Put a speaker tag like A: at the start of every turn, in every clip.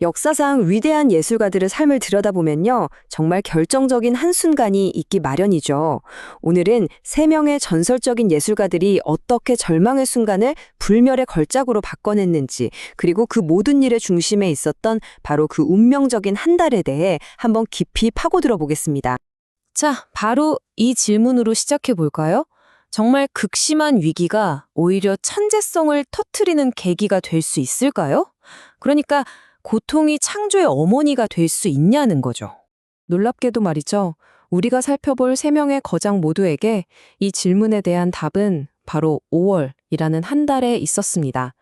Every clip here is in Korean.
A: 역사상 위대한 예술가들의 삶을 들여다보면요, 정말 결정적인 한순간이 있기 마련이죠. 오늘은 세 명의 전설적인 예술가들이 어떻게 절망의 순간을 불멸의 걸작으로 바꿔냈는지, 그리고 그 모든 일의 중심에 있었던 바로 그 운명적인 한 달에 대해 한번 깊이 파고들어 보겠습니다.
B: 자, 바로 이 질문으로 시작해 볼까요? 정말 극심한 위기가 오히려 천재성을 터트리는 계기가 될 수 있을까요? 그러니까 고통이 창조의 어머니가 될 수 있냐는 거죠. 놀랍게도 말이죠. 우리가 살펴볼 세 명의 거장 모두에게 이 질문에 대한 답은 바로 5월이라는 한 달에 있었습니다.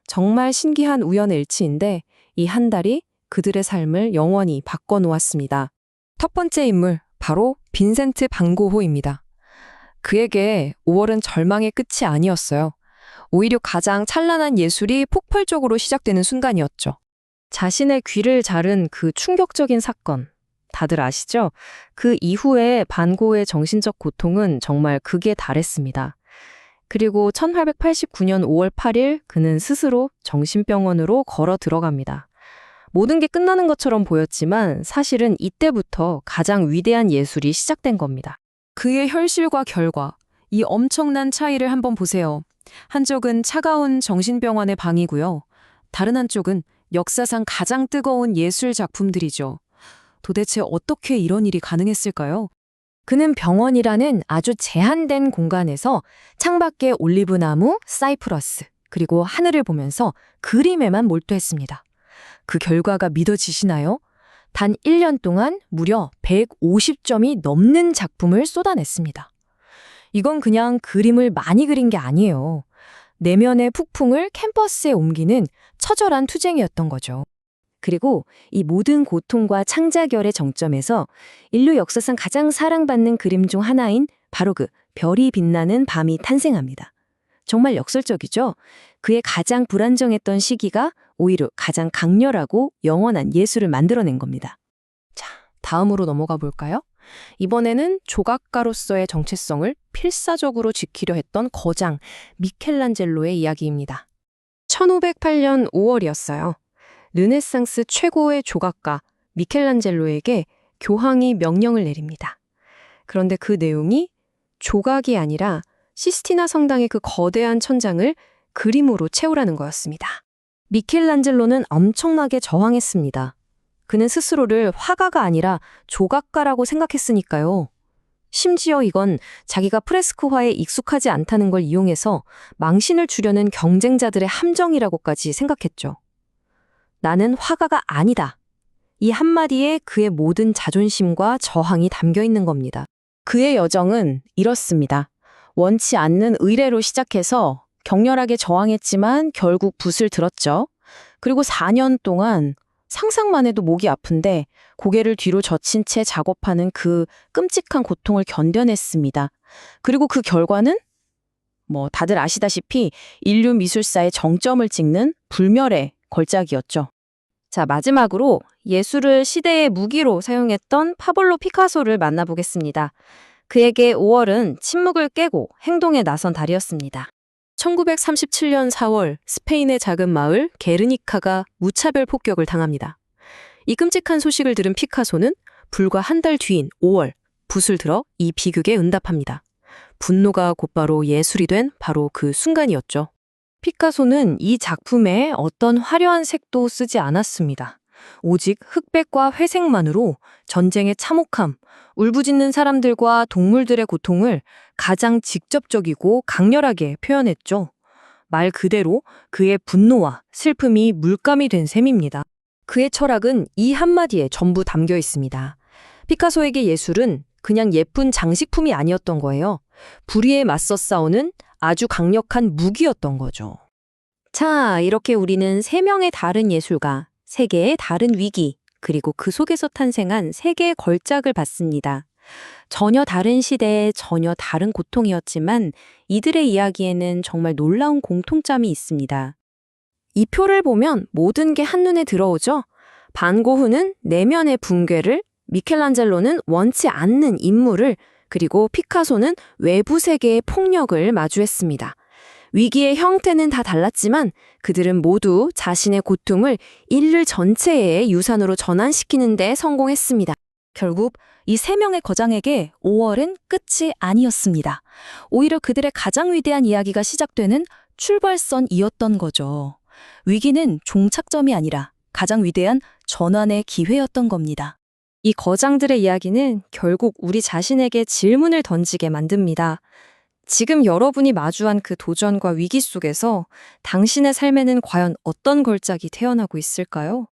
B: 정말 신기한 우연의 일치인데 이 한 달이 그들의 삶을 영원히 바꿔놓았습니다. 첫 번째 인물, 바로 빈센트 반 고흐입니다. 그에게 5월은 절망의 끝이 아니었어요. 오히려 가장 찬란한 예술이 폭발적으로 시작되는 순간이었죠. 자신의 귀를 자른 그 충격적인 사건, 다들 아시죠? 그 이후에 반 고흐의 정신적 고통은 정말 극에 달했습니다. 그리고 1889년 5월 8일 그는 스스로 정신병원으로 걸어 들어갑니다. 모든 게 끝나는 것처럼 보였지만 사실은 이때부터 가장 위대한 예술이 시작된 겁니다. 그의 혈실과 결과, 이 엄청난 차이를 한번 보세요. 한쪽은 차가운 정신병원의 방이고요. 다른 한쪽은 역사상 가장 뜨거운 예술 작품들이죠. 도대체 어떻게 이런 일이 가능했을까요? 그는 병원이라는 아주 제한된 공간에서 창밖에 올리브나무, 사이프러스, 그리고 하늘을 보면서 그림에만 몰두했습니다. 그 결과가 믿어지시나요? 단 1년 동안 무려 150점이 넘는 작품을 쏟아냈습니다. 이건 그냥 그림을 많이 그린 게 아니에요. 내면의 폭풍을 캔버스에 옮기는 처절한 투쟁이었던 거죠. 그리고 이 모든 고통과 창작열의 정점에서 인류 역사상 가장 사랑받는 그림 중 하나인 바로 그 별이 빛나는 밤이 탄생합니다. 정말 역설적이죠? 그의 가장 불안정했던 시기가 오히려 가장 강렬하고 영원한 예술을 만들어낸 겁니다. 자, 다음으로 넘어가 볼까요? 이번에는 조각가로서의 정체성을 필사적으로 지키려 했던 거장 미켈란젤로의 이야기입니다. 1508년 5월이었어요. 르네상스 최고의 조각가 미켈란젤로에게 교황이 명령을 내립니다. 그런데 그 내용이 조각이 아니라 시스티나 성당의 그 거대한 천장을 그림으로 채우라는 거였습니다. 미켈란젤로는 엄청나게 저항했습니다. 그는 스스로를 화가가 아니라 조각가라고 생각했으니까요. 심지어 이건 자기가 프레스코화에 익숙하지 않다는 걸 이용해서 망신을 주려는 경쟁자들의 함정이라고까지 생각했죠. 나는 화가가 아니다. 이 한마디에 그의 모든 자존심과 저항이 담겨 있는 겁니다. 그의 여정은 이렇습니다. 원치 않는 의뢰로 시작해서 격렬하게 저항했지만 결국 붓을 들었죠. 그리고 4년 동안 상상만 해도 목이 아픈데 고개를 뒤로 젖힌 채 작업하는 그 끔찍한 고통을 견뎌냈습니다. 그리고 그 결과는 다들 아시다시피 인류 미술사의 정점을 찍는 불멸의 걸작이었죠. 자, 마지막으로 예술을 시대의 무기로 사용했던 파블로 피카소를 만나보겠습니다. 그에게 5월은 침묵을 깨고 행동에 나선 달이었습니다. 1937년 4월 스페인의 작은 마을 게르니카가 무차별 폭격을 당합니다. 이 끔찍한 소식을 들은 피카소는 불과 한 달 뒤인 5월 붓을 들어 이 비극에 응답합니다. 분노가 곧바로 예술이 된 바로 그 순간이었죠. 피카소는 이 작품에 어떤 화려한 색도 쓰지 않았습니다. 오직 흑백과 회색만으로 전쟁의 참혹함, 울부짖는 사람들과 동물들의 고통을 가장 직접적이고 강렬하게 표현했죠. 말 그대로 그의 분노와 슬픔이 물감이 된 셈입니다. 그의 철학은 이 한마디에 전부 담겨 있습니다. 피카소에게 예술은 그냥 예쁜 장식품이 아니었던 거예요. 불의에 맞서 싸우는 아주 강력한 무기였던 거죠. 자, 이렇게 우리는 세 명의 다른 예술가, 세 개의 다른 위기, 그리고 그 속에서 탄생한 세 개의 걸작을 봤습니다. 전혀 다른 시대에 전혀 다른 고통이었지만 이들의 이야기에는 정말 놀라운 공통점이 있습니다. 이 표를 보면 모든 게 한눈에 들어오죠? 반 고흐는 내면의 붕괴를, 미켈란젤로는 원치 않는 임무를, 그리고 피카소는 외부 세계의 폭력을 마주했습니다.
A: 위기의 형태는 다 달랐지만 그들은 모두 자신의 고통을 인류 전체의 유산으로 전환시키는 데 성공했습니다.
B: 결국 이 세 명의 거장에게 5월은 끝이 아니었습니다. 오히려 그들의 가장 위대한 이야기가 시작되는 출발선이었던 거죠. 위기는 종착점이 아니라 가장 위대한 전환의 기회였던 겁니다.
A: 이 거장들의 이야기는 결국 우리 자신에게 질문을 던지게 만듭니다. 지금 여러분이 마주한 그 도전과 위기 속에서 당신의 삶에는 과연 어떤 걸작이 태어나고 있을까요?